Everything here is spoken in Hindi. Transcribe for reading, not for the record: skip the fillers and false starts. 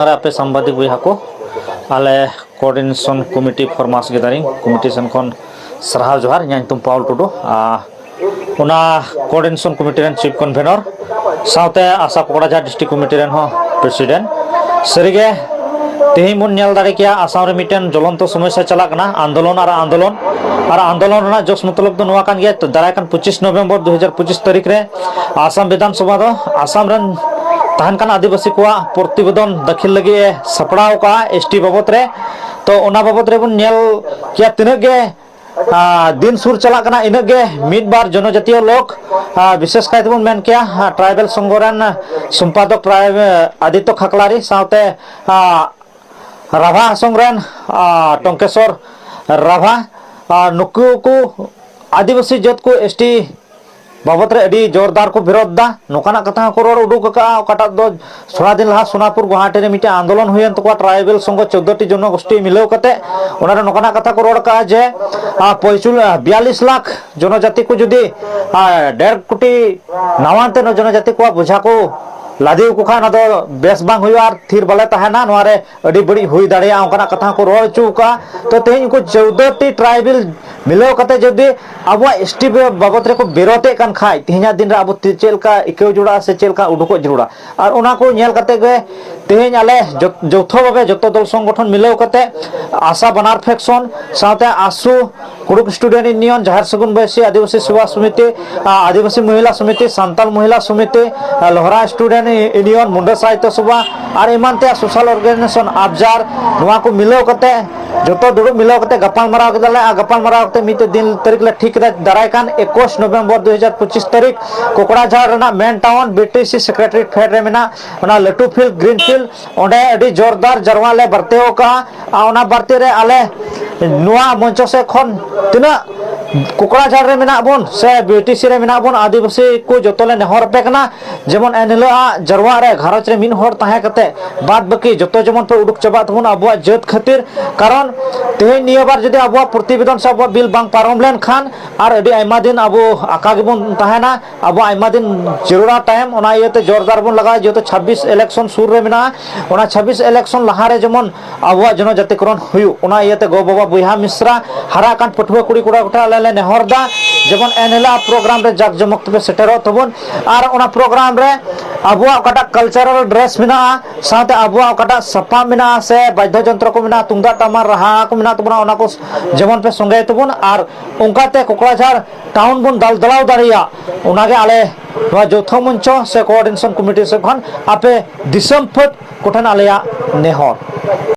पे सांबादिक बहा को आले कोऑर्डिनेशन कमिटी फॉर्मास गेदारिंग कमिटी सन खन सरहा जोहार तुम पाउल टुडू कोऑर्डिनेशन कमिटी रेन चीफ कन्वेनर साउते आशा कोकराझार डिस्ट्रिक्ट कमिटी रेन हो प्रेसिडेंट सरीगे तेही मन नेल दाड़े किया आसाम रे मिटेन ज्वलंत समस्या चलाकना आंदोलन आंदोलन जोश मतलब तो नुआ कान गया तो दारायकान 25 नवंबर 2025 तारीख रे आसाम विधानसभा दो आसाम रेन तहन कान आदिवासी को प्रतिवेदन दाखिल लगे सपड़ाव का एसटी बाबत रे तो ओना बाबत रे बन नेल किया तिनक गे दिन सुर चला कना इनक गे मिड बार जनजातीय लोग विशेष कायते बन मेन किया ट्राइबल संगठन संपादक ट्राइब आदित्य खाकलारी साउते राभा संग्रहण टंकेश्वर राभा नुकु को आदिवासी जत को एसटी बाबत रे अड़ी जोरदार को विरोध दा नोकाना कथा को रोड उडुक का कटा दो थोड़ा दिन लहा सोनापुर गुवाहाटी रे मिटे आंदोलन हुयन तो ट्राइबल संघ 14 टी जनगोष्ठी मिलाव कते ओना रे नोकाना कथा को रोड का जे 42 लाख जनजाति को जुदी 1.5 कोटी नावानते जनजाति को बुझा को लादी को खाना दो बेस बांग हुई और थिर बले तहना नोरे अड़ी बड़ी हुई दाड़िया ओकना कथा को रोड चुका तो तेही को 14 टी ट्राइबल मिलाव कते जदी अब एसटी बाबत रे को विरोधे कान खाय तेहना दिन रे अब चेलका इकेव जुड़ा से चेलका उडुको जुड़ा और ओना को नेल कते गे तेहन आले जौथो भाबे जतो दल संगठन मिलाव कते आशा बनार फैक्शन साथे आसु कुरुक स्टूडेंट यूनियन जहार सगुन बैसी आदिवासी सेवा समिति आदिवासी महिला समिति सांताल महिला समिति लोहरा स्टूडेंट यूनियन मुंडा साहित्य सभा और इमानते सोशल ऑर्गेनाइजेशन आबजार नोआ को मिलाव कते जतो दुड़ुब मिलाव कते गपाल माराव केदाले गपाल माराव कते मिते दिन तारीख ले ठीक रे दारायकान 21 नवंबर 2025 तारीख कोकराझार रना मेन टाउन बीटीसी सेक्रेटरी फेड रे मेना ओना लटू फील्ड ग्रीन फील्ड ओंडे अडी जोरदार जरवा ले बरतेओ का ओना बरते रे आले नुआ मंच से खन तिना कोकराझार रे मेना बन से बीटीसी रे मेना बन आदिवासी को जतोले नेहर पे कना जेमन एनला जरवा रे घरच रे मिन हर ताहे कते बाद बाकी जतो जेमन पे उडुक चबा तबन अबुआ जत खातिर कारण तेहे निया बार जदि अबुआ प्रतिवेदन से अबुआ बिल बांग पारम लेन खान और अडी आइमा दिन अबु आका गेबन ताहेना अबु आइमा दिन जरूरा टाइम ओना इयते जोरदार बन लगा जतो 26 इलेक्शन सुर रे मेना ओना 26 इलेक्शन लहा रे जेमन अबुआ जनजातिकरण हुयु ओना इयते गो बाबा बुहा मिश्रा हारा कान पटुआ कुड़ी कुड़ा उठा ले नेहरदा जेमन एनला प्रोग्राम रे जाक जमक पे सेटेरो तबन और ओना प्रोग्राम रे अबुआ कटा कल्चरल ड्रेस मेना साथे अबुआ कटा सपा मेना से बाद्य जंत्र को मेना तुंदा तमार रहा को मेना तबना ओना को जेमन पे संगे तबन और उनकाते कोकराझार टाउन बन दल दलाव दारिया ओनागे आले नवा जोथो मंच से कोऑर्डिनेशन कमिटी से खन आपे दिसम फट कोठन आलेया नेहर।